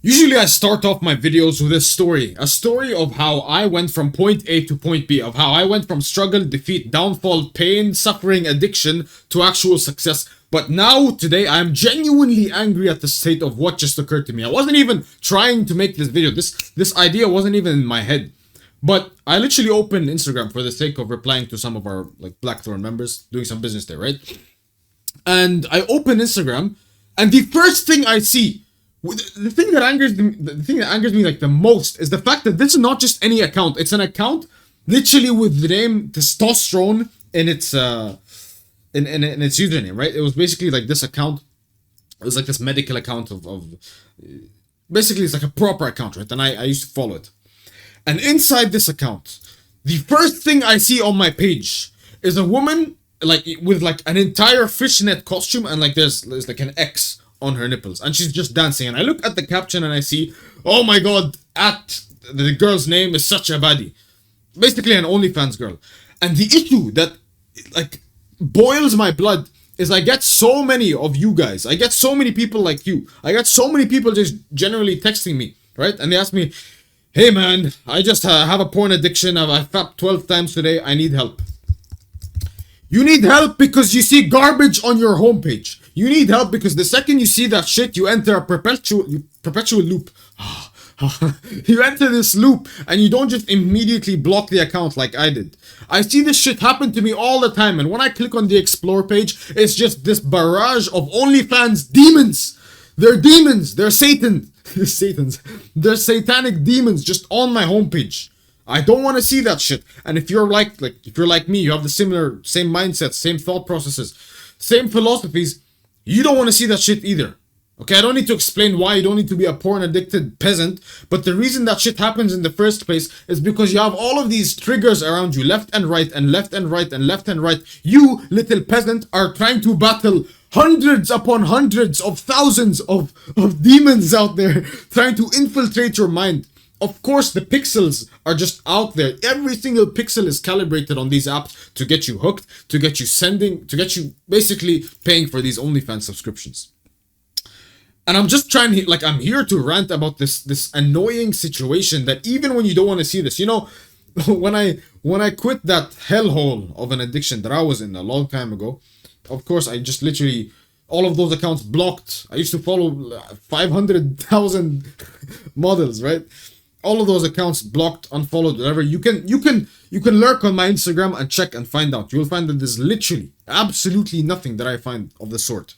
Usually I start off my videos with a story of how I went from point A to point B, of how I went from struggle, defeat, downfall, pain, suffering, addiction to actual success. But now, today, I am genuinely angry at the state of what just occurred to me. I wasn't even trying to make this video. This idea wasn't even in my head. But I literally opened Instagram for the sake of replying to some of our Blackthorn members, doing some business there, right? And I open Instagram, and the first thing I see, the thing that angers me the most is the fact that this is not just any account. It's an account literally with the name testosterone in its in its username, right? It was basically like this account. It was like this medical account of basically it's like a proper account, right? And I used to follow it. And inside this account, the first thing I see on my page is a woman with an entire fishnet costume, and there's like an X on her nipples, and she's just dancing. And I look at the caption and I see, oh my god, at the girl's name is such a baddie, basically an OnlyFans girl. And the issue that boils my blood is I get so many of you guys, I get so many people like you, I get so many people just generally texting me, right? And they ask me, hey man, I just have a porn addiction, I've fapped 12 times today, I need help. You need help because you see garbage on your homepage. You need help because the second you see that shit, you enter a perpetual loop. You enter this loop and you don't just immediately block the account like I did. I see this shit happen to me all the time, and when I click on the explore page, it's just this barrage of OnlyFans demons. They're demons. They're Satan. They're satanic demons just on my homepage. I don't want to see that shit. And if you're like me, you have the same mindset, same thought processes, same philosophies, you don't want to see that shit either. Okay, I don't need to explain why. You don't need to be a porn addicted peasant, but the reason that shit happens in the first place is because you have all of these triggers around you, left and right and left and right and left and right. You, little peasant, are trying to battle hundreds upon hundreds of thousands of demons out there trying to infiltrate your mind. Of course, the pixels are just out there. Every single pixel is calibrated on these apps to get you hooked, to get you basically paying for these OnlyFans subscriptions. And I'm just trying to, I'm here to rant about this annoying situation that even when you don't want to see this, when I quit that hellhole of an addiction that I was in a long time ago, of course, I just literally, all of those accounts blocked. I used to follow 500,000 models, right? All of those accounts blocked, unfollowed, whatever. You can lurk on my Instagram and check and find out. You will find that there's literally absolutely nothing that I find of the sort.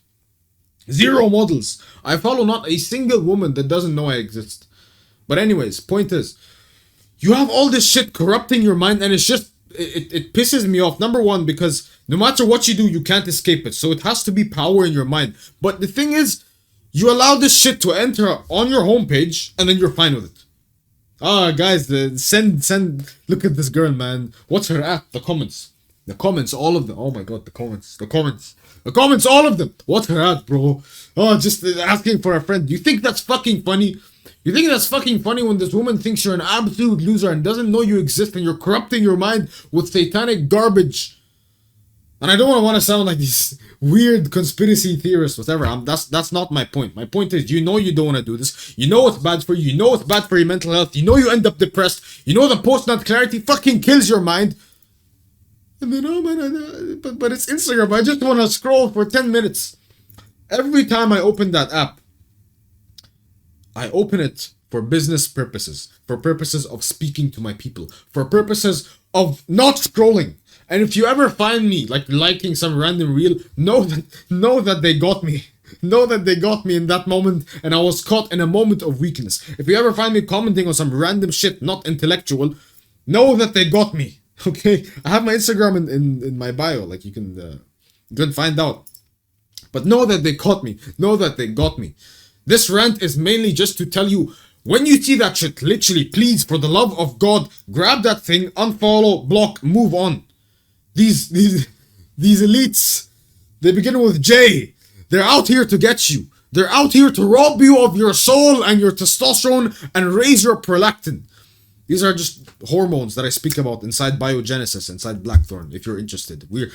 Zero models. I follow not a single woman that doesn't know I exist. But anyways, point is, you have all this shit corrupting your mind, and it's just, it pisses me off. Number one, because no matter what you do, you can't escape it. So it has to be power in your mind. But the thing is, you allow this shit to enter on your homepage, and then you're fine with it. Guys, send. Look at this girl, man. What's her at? The comments, all of them. Oh my god, the comments, all of them. What's her at, bro? Oh, just asking for a friend. You think that's fucking funny? You think that's fucking funny when this woman thinks you're an absolute loser and doesn't know you exist, and you're corrupting your mind with satanic garbage? And I don't want to sound like these weird conspiracy theorists, whatever. That's not my point. My point is, you know you don't want to do this. You know it's bad for you. You know it's bad for your mental health. You know you end up depressed. You know the post-nut clarity fucking kills your mind. And then, oh man, but it's Instagram. I just want to scroll for 10 minutes. Every time I open that app, I open it for business purposes, for purposes of speaking to my people, for purposes of not scrolling. And if you ever find me liking some random reel, know that they got me. Know that they got me in that moment, and I was caught in a moment of weakness. If you ever find me commenting on some random shit, not intellectual, know that they got me. Okay? I have my Instagram in my bio, you can find out. But know that they caught me. Know that they got me. This rant is mainly just to tell you, when you see that shit, literally, please, for the love of God, grab that thing, unfollow, block, move on. These elites, they begin with J. They're out here to get you. They're out here to rob you of your soul and your testosterone and raise your prolactin. These are just hormones that I speak about inside biogenesis, inside Blackthorn, if you're interested. We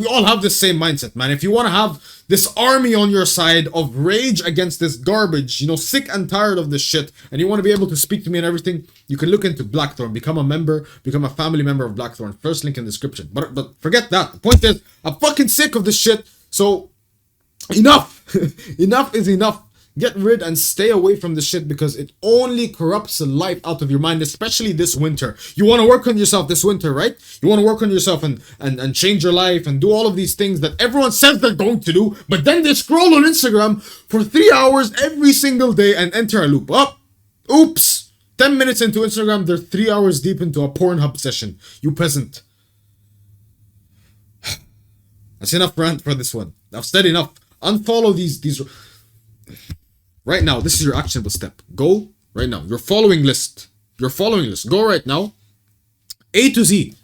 all have the same mindset, man. If you want to have this army on your side of rage against this garbage, sick and tired of this shit, and you want to be able to speak to me and everything, you can look into Blackthorn, become a member, become a family member of Blackthorn. First link in the description. But forget that. The point is, I'm fucking sick of this shit, so enough. Enough is enough. Get rid and stay away from this shit because it only corrupts the life out of your mind, especially this winter. You want to work on yourself this winter, right? You want to work on yourself and change your life and do all of these things that everyone says they're going to do, but then they scroll on Instagram for 3 hours every single day and enter a loop. Oops. 10 minutes into Instagram, they're 3 hours deep into a Pornhub session. You peasant. That's enough rant for this one. I've said enough. Unfollow these. Right now, this is your actionable step. Go right now. Your following list. Go right now. A to Z.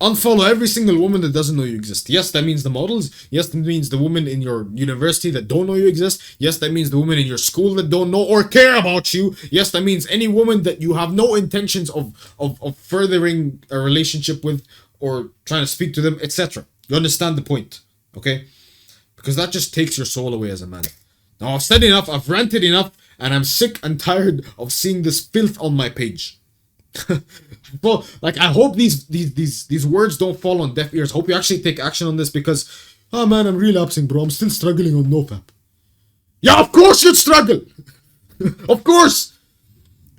Unfollow every single woman that doesn't know you exist. Yes, that means the models. Yes, that means the women in your university that don't know you exist. Yes, that means the women in your school that don't know or care about you. Yes, that means any woman that you have no intentions of furthering a relationship with or trying to speak to them, etc. You understand the point, okay? Because that just takes your soul away as a man. Now, I've said enough, I've ranted enough, and I'm sick and tired of seeing this filth on my page. Well, I hope these words don't fall on deaf ears. Hope you actually take action on this because, oh man, I'm relapsing, bro. I'm still struggling on NoFap. Yeah, of course you'd struggle. Of course.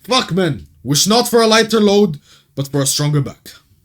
Fuck, man. Wish not for a lighter load, but for a stronger back.